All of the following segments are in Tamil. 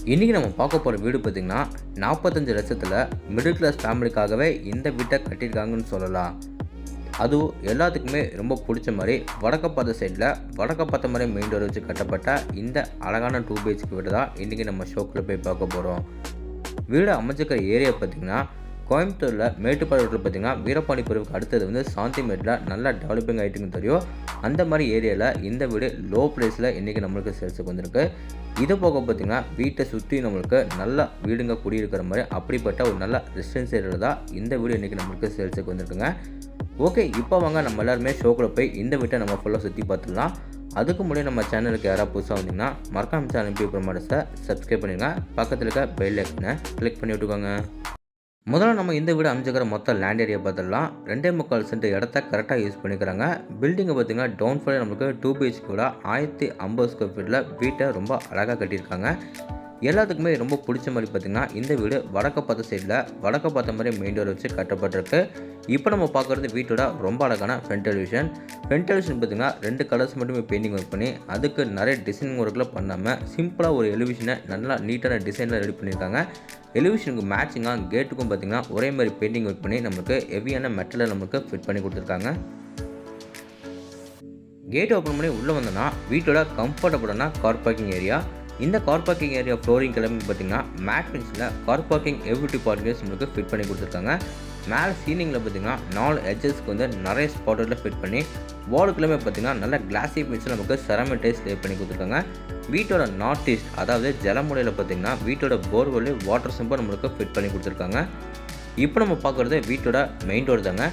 இன்றைக்கி நம்ம பார்க்க போகிற வீடு பார்த்திங்கன்னா 45 லட்சத்தில் மிடில் கிளாஸ் ஃபேமிலிக்காகவே இந்த வீட்டை கட்டியிருக்காங்கன்னு சொல்லலாம். அதுவும் எல்லாத்துக்குமே ரொம்ப பிடிச்ச மாதிரி வடக்கு பார்த்த சைடில் வடக்கு பார்த்த மாதிரி மெயின் டோர் வச்சு கட்டப்பட்ட இந்த அழகான 2 BHK வீடு தான் இன்றைக்கி நம்ம ஷோக்கில் போய் பார்க்க போகிறோம். வீடு அமைச்சிருக்கிற ஏரியா பார்த்திங்கன்னா கோயம்புத்தூரில் மேட்டுப்பாளைய ரோட்டில் பார்த்திங்கன்னா வீரபாண்டி பிரிவுக்கு அடுத்தது வந்து சாந்திமேட்டில் நல்லா டெவலப்பிங் ஆகிட்டுன்னு தெரியும். அந்த மாதிரி ஏரியாவில் இந்த வீடு லோ ப்ரைஸில் இன்றைக்கி நம்மளுக்கு சேல்ஸுக்கு வந்திருக்கு. இது போக பார்த்திங்கன்னா வீட்டை சுற்றி நம்மளுக்கு நல்ல வீடுங்க குடியிருக்கிற மாதிரி அப்படிப்பட்ட ஒரு நல்ல ரெசிடென்ஸ் ஏரியாவில் தான் இந்த வீடு இன்றைக்கி நம்மளுக்கு சேல்ஸுக்கு வந்திருக்குங்க. ஓகே, இப்போ வாங்க நம்ம எல்லாருமே ஷோக்கில் போய் இந்த வீட்டை நம்ம ஃபுல்லாக சுற்றி பார்த்துக்கலாம். அதுக்கு முன்னாடி நம்ம சேனலுக்கு யாராவது புதுசாக வந்தீங்கன்னா மறக்காம சேனல் MP ப்ரொமோட்டர்ஸை சப்ஸ்கிரைப் பண்ணிடுங்க. பக்கத்தில் இருக்க பெல் ஐக்கனை கிளிக் பண்ணி விட்டுக்கோங்க. முதல்ல நம்ம இந்த வீடு அமைச்சிக்கிற மொத்த லேண்ட் ஏரியா பார்த்துடலாம். 2.25 சென்ட் இடத்த கரெக்டாக யூஸ் பண்ணிக்கிறாங்க. பில்டிங்கை பார்த்திங்கன்னா டவுன் ஃப்ளோர் நம்மளுக்கு 2 BHK 1050 ஸ்கொயர் ஃபீட்டில் வீட்டை ரொம்ப அழகாக கட்டியிருக்காங்க. எல்லாத்துக்குமே ரொம்ப பிடிச்ச மாதிரி பார்த்திங்கன்னா இந்த வீடு வடக்கு பார்த்த சைடில் வடக்கு பார்த்த மாதிரி மெயின் டோர் வச்சு கட்டப்பட்டிருக்கு. இப்போ நம்ம பார்க்குறது வீட்டோட ரொம்ப அழகான ஃப்ரண்ட் எலிவேஷன். ஃப்ரண்ட் எலிவேஷன் பார்த்திங்கன்னா 2 கலர்ஸ் மட்டுமே பெயிண்டிங் ஒர்க் பண்ணி அதுக்கு நிறைய டிசைனிங் ஒர்க்கில் பண்ணாமல் சிம்பிளாக ஒரு எலிவேஷனை நல்லா நீட்டான டிசைனில் ரெடி பண்ணியிருக்காங்க. எலிவேஷனுக்கு மேட்சிங்காக கேட்டுக்கும் பார்த்திங்கன்னா ஒரே மாதிரி பெயிண்டிங் ஒர்க் பண்ணி நம்மளுக்கு ஹெவியான மெட்டலை நம்மளுக்கு ஃபிட் பண்ணி கொடுத்துருக்காங்க. கேட் ஓப்பன் பண்ணி உள்ளே வந்தோன்னா வீட்டோட கம்ஃபர்டபுளான கார் பார்க்கிங் ஏரியா. இந்த கார் பார்க்கிங் ஏரியா ஃப்ளோரிங் கிளம்பி பார்த்திங்கன்னா மேட் ஃபினிஷில் கார் பார்க்கிங் எவ்ரிடி பார்க்கிங்ஸ் நம்மளுக்கு ஃபிட் பண்ணி கொடுத்துருக்காங்க. மேலே சீலிங்கில் பார்த்திங்கன்னா 4 எட்ஜஸ்க்கு வந்து நிறைய ஸ்பாட்டில் ஃபிட் பண்ணி வாலுக்குள்ளே பார்த்திங்கன்னா நல்ல கிளாஸி ஃபினிஷில் நமக்கு செராமிக் டைல்ஸ் லே பண்ணி கொடுத்துருக்காங்க. வீட்டோட நார்த் ஈஸ்ட் அதாவது ஜலமுறையில் பார்த்திங்கன்னா வீட்டோட போர்வெல் வாட்டர் சம்பர் நம்மளுக்கு ஃபிட் பண்ணி கொடுத்துருக்காங்க. இப்போ நம்ம பார்க்குறது வீட்டோட மெயின் டோர் தாங்க.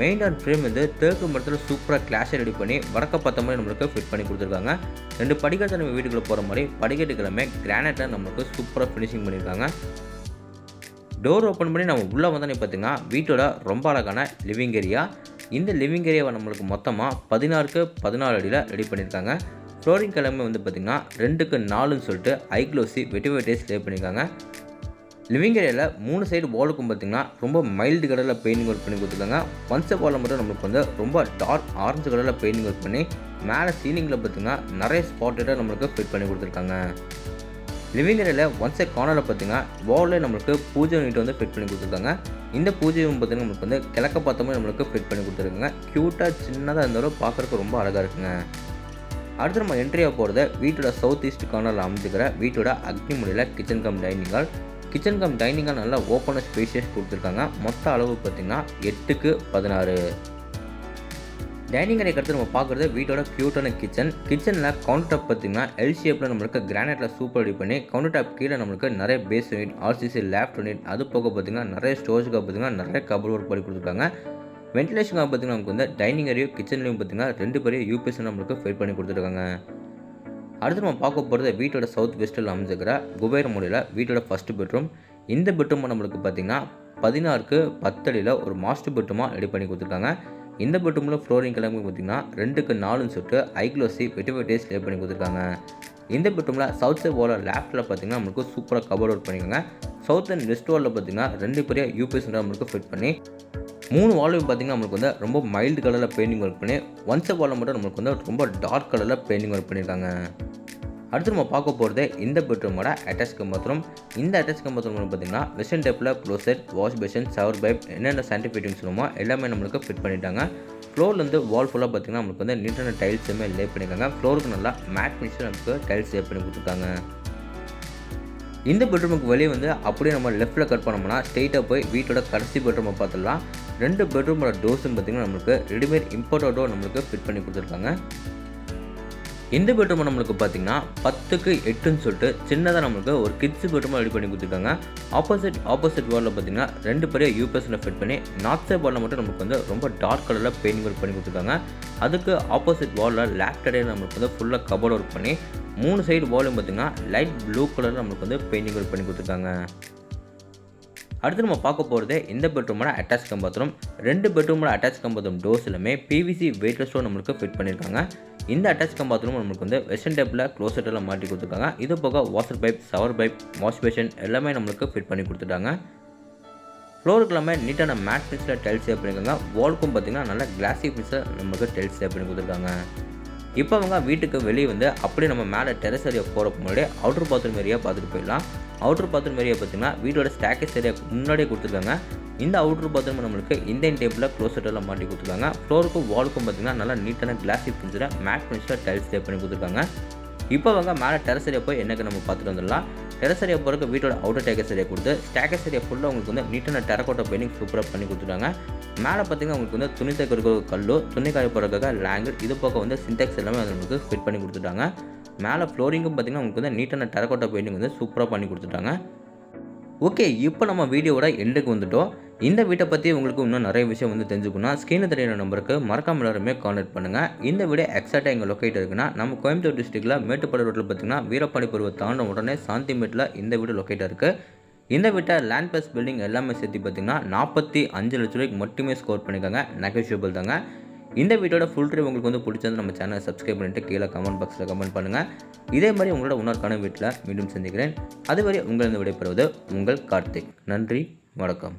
மெயின் டோர் ஃப்ரேம் வந்து தேக்கு மரத்தில் சூப்பராக கிளாஷை ரெடி பண்ணி வடக்க பார்த்த மாதிரி நம்மளுக்கு ஃபிட் பண்ணி கொடுத்துருக்காங்க. 2 படிக்கட்டு நம்ம வீட்டுக்குள்ளே போகிற மாதிரி படிக்கட்டுக்கிழமை கிரானைட்டை நம்மளுக்கு சூப்பராக ஃபினிஷிங் பண்ணியிருக்காங்க. டோர் ஓப்பன் பண்ணி நம்ம உள்ளே வந்தோன்னே பார்த்திங்கன்னா வீட்டோட ரொம்ப அழகான லிவிங் ஏரியா. இந்த லிவிங் ஏரியாவை நம்மளுக்கு மொத்தமாக 16க்கு 14 அடியில் ரெடி பண்ணியிருக்காங்க. ஃப்ளோரிங் கிழமை வந்து பார்த்திங்கன்னா 2க்கு 4ன்னு சொல்லிட்டு ஐக்ளோசி வெட்டிவேட்டேஸ் லே பண்ணியிருக்காங்க. லிவிங் ஏரியாவில் 3 சைடு வாலுக்கும் பார்த்திங்கன்னா ரொம்ப மைல்டு கலரில் பெயிண்டிங் ஒர்க் பண்ணி கொடுத்துருக்காங்க. ஒன் சைட் வாலில் மட்டும் நம்மளுக்கு வந்து ரொம்ப டார்க் ஆரஞ்சு கலரில் பெயிண்டிங் ஒர்க் பண்ணி மேலே சீலிங்கில் பார்த்திங்கன்னா நிறைய ஸ்பாட்டடாக நம்மளுக்கு ஃபிட் பண்ணி கொடுத்துருக்காங்க. லிவிங் ஏரியாவில் ஒன் சைட் கார்னரில் பார்த்திங்கன்னா வாலில் நம்மளுக்கு பூஜை யூனிட் வந்து ஃபிட் பண்ணி கொடுத்துருக்காங்க. இந்த பூஜை ரூம் பார்த்திங்கன்னா நம்மளுக்கு வந்து கிழக்க பார்த்த மாதிரி நம்மளுக்கு ஃபிட் பண்ணி கொடுத்துருக்காங்க. க்யூட்டாக சின்னதாக இருந்தாலும் பார்க்குறதுக்கு ரொம்ப அழகாக இருக்குங்க. அடுத்து நம்ம என்ட்ரியாக போகிறத வீட்டோட சவுத் ஈஸ்ட் கார்னரில் அமைஞ்சிக்கிற வீட்டோட அக்னி முறையில் kitchen come dining hall. Kitchen come dining hall நல்லா ஓப்பனாக ஸ்பேஷியஸ் கொடுத்துருக்காங்க. மொத்த அளவு பார்த்திங்கன்னா 8க்கு 16. டைனிங் ஹாலை அடுத்து நம்ம பார்க்குறது வீட்டோட க்யூட்டான கிச்சனில் கவுண்டர் டாப் பார்த்திங்கன்னா எல் ஷேப்பில் நம்மளுக்கு கிரானைட்டில் சூப்பர் ரெடி பண்ணி கவுண்டர் டாப் கீழே நம்மளுக்கு நிறைய base unit RCC loft unit அது போக பார்த்திங்கன்னா நிறைய ஸ்டோரேஜுக்காக பார்த்திங்கன்னா நிறைய கபோர்ட் ஒர்க் பண்ணி கொடுத்துருக்காங்க. வென்டிலேஷனுக்காக பார்த்திங்கன்னா நமக்கு வந்து டைனிங் ஏரியும் கிச்சன்லேயும் பார்த்திங்கன்னா 2 பெரிய UPS நம்மளுக்கு ஃபிட் பண்ணி கொடுத்துருக்காங்க. அடுத்து நம்ம பார்க்க போகிறது வீட்டோட சவுத் வெஸ்ட்டில் அமைஞ்சிக்கிற குபேர மூலையில் வீட்டோட ஃபஸ்ட்டு பெட்ரூம். இந்த பெட்ரூம் நம்மளுக்கு பார்த்திங்கன்னா 16க்கு 10 அடியில் ஒரு மாஸ்டர் பெட்ரூமாக ரெடி பண்ணி கொடுத்துருக்காங்க. இந்த பெட்ரூமில் ஃப்ளோரிங் கிளம்பி பார்த்திங்கன்னா 2க்கு 4ன்னு சொல்லிட்டு ஐக்ளோசி வெட்டிவேட்டேஸ் லே பண்ணி கொடுத்துருக்காங்க. இந்த பெட்ரூமில் சவுத் சைட் வாலில் லேஃப்ட்டில் பார்த்திங்கன்னா நம்மளுக்கு சூப்பராக கபோர்ட் ஒர்க் பண்ணிக்கோங்க. சவுத் அண்ட் வெஸ்ட் வாலில் பார்த்திங்கன்னா 2 பெரிய UPS நம்மளுக்கு ஃபிட் பண்ணி 3 வால்லையும் பார்த்திங்கன்னா நம்மளுக்கு வந்து ரொம்ப மைல்டு கலரில் பெயிண்டிங் ஒர்க் பண்ணி ஒன் சைட் வாலில் மட்டும் நம்மளுக்கு வந்து ரொம்ப டார்க் கலரில் பெயிண்டிங் ஒர்க் பண்ணியிருக்காங்க. அடுத்து நம்ம பார்க்க போகிறது இந்த பெட்ரூமோட அட்டாச் பாத்ரூம். இந்த அட்டாச் பாத்ரூம் பார்த்திங்கன்னா வெஸ்டர்ன் டைப்பில் closet wash basin shower pipe என்னென்ன சானிட்டரி ஃபிட்டிங்ஸ் வேணுமோ எல்லாமே நம்மளுக்கு ஃபிட் பண்ணிட்டாங்க. ஃப்ளோர்லேருந்து வால் ஃபுல்லாக பார்த்திங்கன்னா நம்மளுக்கு வந்து நீட்டான டைல்ஸ் எல்லாமே லே பண்ணியிருக்காங்க. ஃப்ளோருக்கு நல்லா மேட் ஃபினிஷில் நமக்கு டைல்ஸ் லே பண்ணி கொடுத்துருக்காங்க. இந்த பெட்ரூமுக்கு வெளியே வந்து அப்படியே நம்ம லெஃப்ட்டில் கட் பண்ணோம்னா ஸ்ட்ரெயிட்டாக போய் வீட்டோட கடைசி பெட்ரூமை பார்த்துடலாம். 2 பெட்ரூமோட டோர்ஸும் பார்த்திங்கன்னா நம்மளுக்கு ரெடிமேட் இம்போர்ட்டட் டோர் நம்மளுக்கு ஃபிட் பண்ணி கொடுத்துருக்காங்க. இந்த பெட்ரூம் நம்மளுக்கு பார்த்திங்கன்னா 10க்கு 8ன்னு சொல்லிட்டு சின்னதாக நம்மளுக்கு ஒரு கிட்ஸ் பெட்ரூமாக ரெடி பண்ணி கொடுத்துருக்காங்க. ஆப்போசிட் வாலில் பார்த்திங்கன்னா 2 பெரிய UPSல ஃபிட் பண்ணி நார்த் சைட் வாலில் மட்டும் நமக்கு வந்து ரொம்ப டார்க் கலரில் பெயிண்டிங் ஒர்க் பண்ணி கொடுத்துருக்காங்க. அதுக்கு ஆப்போசிட் வாலில் லேஃப்ட் சைடில் நம்மளுக்கு வந்து ஃபுல்லாக கபோர்ட் ஒர்க் பண்ணி 3 சைடு வாலும் பார்த்திங்கன்னா லைட் ப்ளூ கலரில் நம்மளுக்கு வந்து பெயிண்டிங் ஒர்க் பண்ணி கொடுத்துருக்காங்க. அடுத்து நம்ம பார்க்க போகிறது இந்த பெட்ரூமோட அட்டாச் பாத்ரூம். 2 பெட்ரூமோட அட்டாச் பாத்ரூம் டோர்ஸ் எல்லாமே PVC வெயிட்லெஸ் டோர் நம்மளுக்கு ஃபிட் பண்ணியிருக்காங்க. இந்த அட்டாச் பாத்ரூம் நம்மளுக்கு வந்து வெஸ்டர்ன் டைப்பில் க்ளோசெட்டெல்லாம் மாட்டி கொடுத்துருக்காங்க. இது போக washer pipe shower pipe wash basin எல்லாமே நம்மளுக்கு ஃபிட் பண்ணி கொடுத்துட்டாங்க. ஃப்ளோருக்கு எல்லாமே நீட்டான மேட் ஃபினிஷில் டைல்ஸ் சேவ் பண்ணியிருக்காங்க. வாலுக்கும் பார்த்திங்கன்னா நல்லா கிளாஸி ஃபினிஷில் நம்மளுக்கு டைல்ஸ் சேவ் பண்ணி கொடுத்துருக்காங்க. இப்போ அவங்க வீட்டுக்கு வெளியே வந்து அப்படியே நம்ம மேலே டெரஸ் ஏரியா போகிறதுக்கு முன்னாடி அவுட்டர் பாத்ரூம் ஏரியா பார்த்துட்டு போயிடலாம். அவுட்டர் பாத்ரூம் ஏரியா பார்த்தீங்கன்னா வீட்டோட ஸ்டாக்கேஜ் ஏரியா முன்னாடியே கொடுத்துருக்காங்க. இந்த அவுட்டர் பாத்ரூம் நம்மளுக்கு இந்தியன் டேப்பில் க்ளோசர் எல்லாம் மாட்டி கொடுத்துருக்காங்க. ஃப்ளோருக்கும் வாலுக்கும் பார்த்தீங்கன்னா நல்லா நீட்டான கிளாஸி ஃபினிஷில் மேட் ஃபினிஷில் டைல்ஸ் ஸ்டே பண்ணி கொடுத்துருக்காங்க. இப்போ அவங்க மேலே டெரஸ் ஏரியா போய் என்னக்கு நம்ம பார்த்துட்டு வந்துடலாம். டெரஸ் ஏரியா போகிறதுக்கு வீட்டோட அவுட்டர் டேக்கஸ் ஏரியா கொடுத்து ஸ்டாக்கஸ் ஏரியா ஃபுல்லாக உங்களுக்கு வந்து நீட்டான டெரக்கோட்டா பெயிண்டிங் சூப்பராக பண்ணி கொடுத்துட்டாங்க. மேலே பார்த்தீங்கன்னா உங்களுக்கு வந்து துணி தைக்கிறதுக்கு கல்லோ துணி காய போடுறதுக்காக லேங்கிள் இது பக்கம் வந்து சின்டெக்ஸ் எல்லாமே அது உங்களுக்கு ஃபிட் பண்ணி கொடுத்துட்டாங்க. மேலே ஃப்ளோரிங்கும் பார்த்தீங்கன்னா உங்களுக்கு வந்து நீட்டான டெரக்கோட்டா பெயிண்டிங் வந்து சூப்பராக பண்ணி கொடுத்துட்டாங்க. ஓகே, இப்போ நம்ம வீடியோவோட எண்டுக்கு வந்துட்டோம். இந்த வீட்டை பற்றி உங்களுக்கு இன்னும் நிறைய விஷயம் வந்து தெரிஞ்சுக்கணும். ஸ்க்ரீனில் தெரியுற நம்பருக்கு மறக்காம எல்லாருமே கான்டாக்ட் பண்ணுங்கள். இந்த வீடியோ எக்ஸாக்டாக எங்கள் லொக்கேட் இருக்குன்னா நம்ம கோயம்புத்தூர் டிஸ்ட்ரிக்ட்டில் மேட்டுப்பாளையம் ரோட்டில் பார்த்தீங்கன்னா வீரப்பாடி பருவ தாண்ட உடனே சாந்திமேட்டில் இந்த வீடு லொக்கேட்டாக இருக்குது. இந்த வீட்டை லேண்ட் ப்ளஸ் பில்டிங் எல்லாமே சேர்த்து பார்த்தீங்கன்னா 45 லட்ச ரூபாய்க்கு மட்டுமே ஸ்கோர் பண்ணியிருக்காங்க. நெகோஷியபிள் தாங்க. இந்த வீடியோட ஃபுல் ரிவ்யூ உங்களுக்கு வந்து பிடிச்சது நம்ம சேனலை சப்ஸ்கிரைப் பண்ணிட்டு கீழே கமெண்ட் பாக்ஸில் கமெண்ட் பண்ணுங்கள். இதே மாதிரி உங்களோட இன்னொரு வீட்டில் மீண்டும் சந்திக்கிறேன். அதுவரை உங்களிருந்து விடைபெறுவது உங்கள் கார்த்திக். நன்றி, வணக்கம்.